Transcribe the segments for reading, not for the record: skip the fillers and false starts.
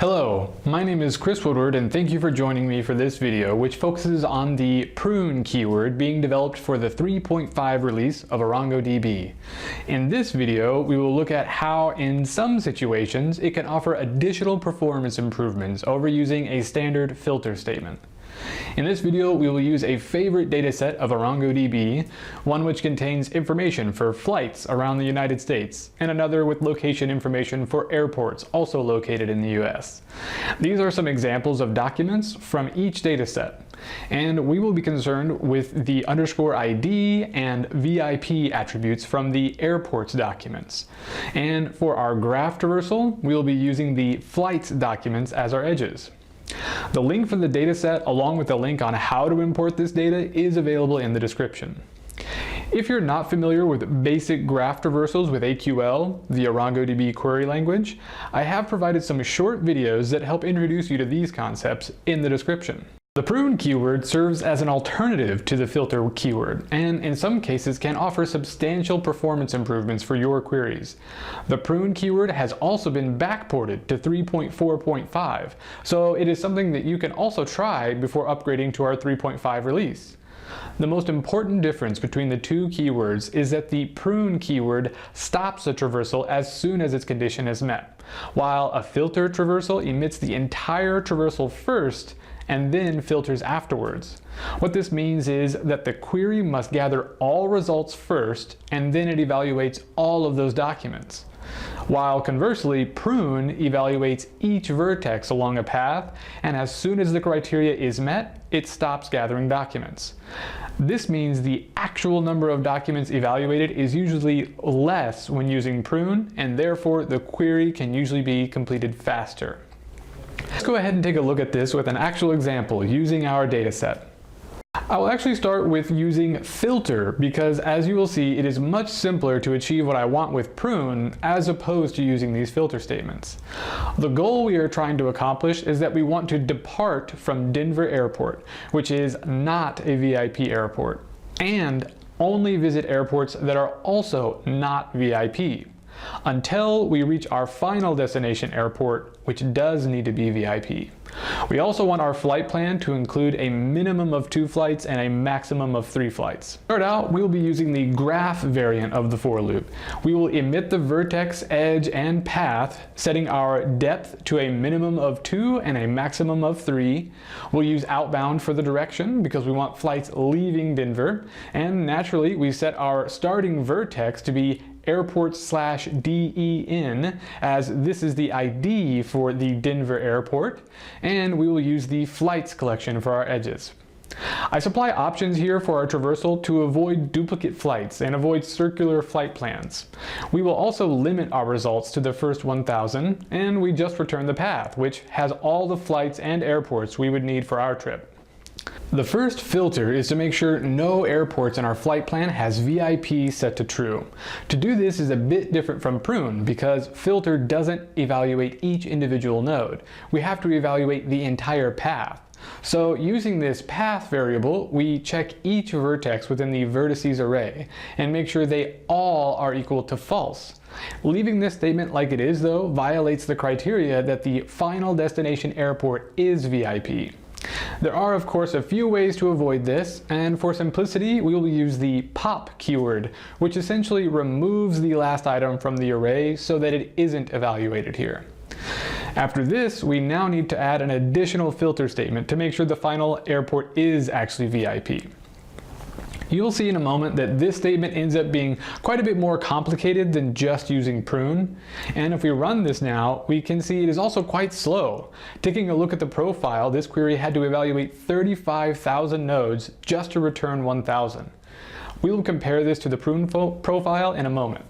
Hello, my name is Chris Woodward and thank you for joining me for this video, which focuses on the PRUNE keyword being developed for the 3.5 release of ArangoDB. In this video, we will look at how in some situations it can offer additional performance improvements over using a standard filter statement. In this video, we will use a favorite dataset of ArangoDB, one which contains information for flights around the United States, and another with location information for airports also located in the US. These are some examples of documents from each dataset, and we will be concerned with the _ID and VIP attributes from the airports documents. And for our graph traversal, we will be using the flights documents as our edges. The link for the dataset, along with the link on how to import this data, is available in the description. If you're not familiar with basic graph traversals with AQL, the ArangoDB query language, I have provided some short videos that help introduce you to these concepts in the description. The PRUNE keyword serves as an alternative to the filter keyword, and in some cases can offer substantial performance improvements for your queries. The PRUNE keyword has also been backported to 3.4.5, so it is something that you can also try before upgrading to our 3.5 release. The most important difference between the two keywords is that the PRUNE keyword stops a traversal as soon as its condition is met, while a filter traversal emits the entire traversal first and then filters afterwards. What this means is that the query must gather all results first, and then it evaluates all of those documents. While conversely, PRUNE evaluates each vertex along a path, and as soon as the criteria is met, it stops gathering documents. This means the actual number of documents evaluated is usually less when using PRUNE, and therefore the query can usually be completed faster. Let's go ahead and take a look at this with an actual example using our dataset. I will actually start with using filter because, as you will see, it is much simpler to achieve what I want with PRUNE as opposed to using these filter statements. The goal we are trying to accomplish is that we want to depart from Denver Airport, which is not a VIP airport, and only visit airports that are also not VIP, until we reach our final destination airport, which does need to be VIP. We also want our flight plan to include a minimum of 2 flights and a maximum of 3 flights. To start out, we will be using the graph variant of the for loop. We will emit the vertex, edge, and path, setting our depth to a minimum of 2 and a maximum of 3. We'll use outbound for the direction because we want flights leaving Denver, and naturally we set our starting vertex to be airport/DEN, as this is the ID for the Denver airport, and we will use the flights collection for our edges. I supply options here for our traversal to avoid duplicate flights and avoid circular flight plans. We will also limit our results to the first 1,000, and we just return the path, which has all the flights and airports we would need for our trip. The first filter is to make sure no airports in our flight plan has VIP set to true. To do this is a bit different from PRUNE because filter doesn't evaluate each individual node. We have to evaluate the entire path. So using this path variable, we check each vertex within the vertices array and make sure they all are equal to false. Leaving this statement like it is, though, violates the criteria that the final destination airport is VIP. There are, of course, a few ways to avoid this, and for simplicity, we will use the pop keyword, which essentially removes the last item from the array so that it isn't evaluated here. After this, we now need to add an additional filter statement to make sure the final airport is actually VIP. You'll see in a moment that this statement ends up being quite a bit more complicated than just using PRUNE. And if we run this now, we can see it is also quite slow. Taking a look at the profile, this query had to evaluate 35,000 nodes just to return 1,000. We will compare this to the PRUNE profile in a moment.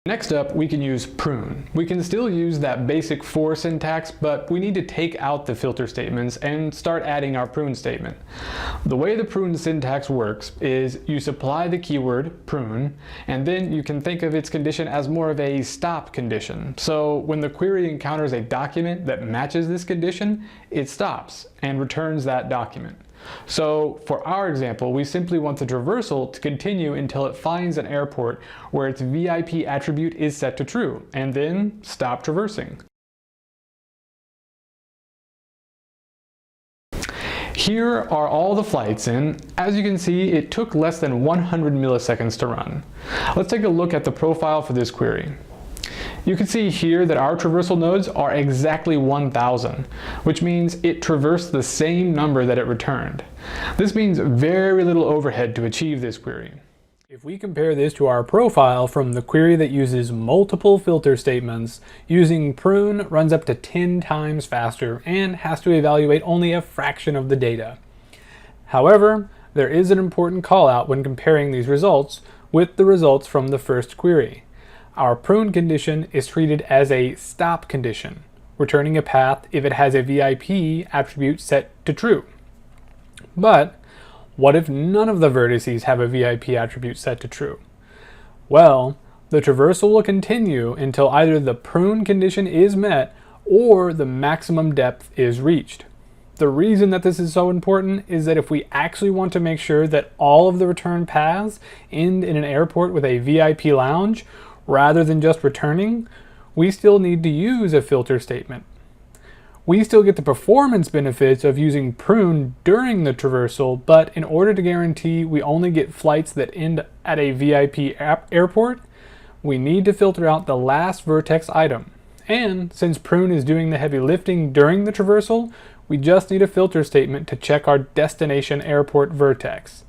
Next up, we can use PRUNE. We can still use that basic for syntax, but we need to take out the filter statements and start adding our PRUNE statement. The way the PRUNE syntax works is you supply the keyword PRUNE, and then you can think of its condition as more of a stop condition. So when the query encounters a document that matches this condition, it stops and returns that document. So for our example, we simply want the traversal to continue until it finds an airport where its VIP attribute is set to true, and then stop traversing. here are all the flights, and as you can see, it took less than 100 milliseconds to run. Let's take a look at the profile for this query. You can see here that our traversal nodes are exactly 1,000, which means it traversed the same number that it returned. This means very little overhead to achieve this query. If we compare this to our profile from the query that uses multiple filter statements, using PRUNE runs up to 10 times faster and has to evaluate only a fraction of the data. However, there is an important call out when comparing these results with the results from the first query. Our PRUNE condition is treated as a stop condition, returning a path if it has a VIP attribute set to true. But what if none of the vertices have a VIP attribute set to true? Well, the traversal will continue until either the PRUNE condition is met or the maximum depth is reached. The reason that this is so important is that if we actually want to make sure that all of the return paths end in an airport with a VIP lounge, rather than just returning, we still need to use a filter statement. We still get the performance benefits of using PRUNE during the traversal, but in order to guarantee we only get flights that end at a VIP airport, we need to filter out the last vertex item. And since PRUNE is doing the heavy lifting during the traversal, we just need a filter statement to check our destination airport vertex.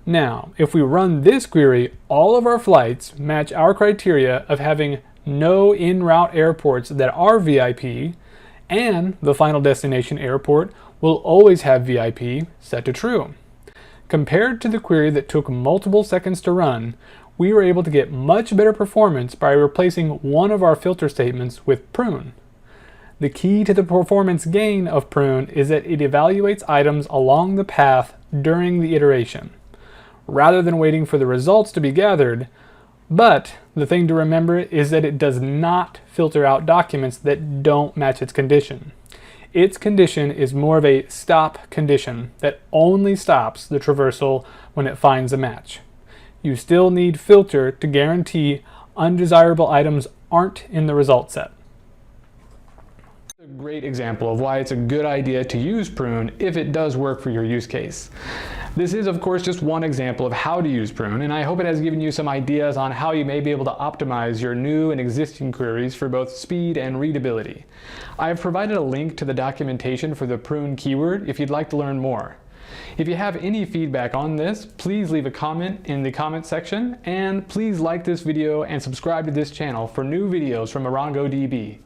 Now, if we run this query, all of our flights match our criteria of having no en-route airports that are VIP, and the final destination airport will always have VIP set to true. Compared to the query that took multiple seconds to run, we were able to get much better performance by replacing one of our filter statements with PRUNE. The key to the performance gain of PRUNE is that it evaluates items along the path during the iteration, rather than waiting for the results to be gathered. But the thing to remember is that it does not filter out documents that don't match its condition. Its condition is more of a stop condition that only stops the traversal when it finds a match. You still need filter to guarantee undesirable items aren't in the result set. A great example of why it's a good idea to use PRUNE if it does work for your use case. This is, of course, just one example of how to use PRUNE, and I hope it has given you some ideas on how you may be able to optimize your new and existing queries for both speed and readability. I have provided a link to the documentation for the PRUNE keyword if you'd like to learn more. If you have any feedback on this, please leave a comment in the comment section, and please like this video and subscribe to this channel for new videos from ArangoDB.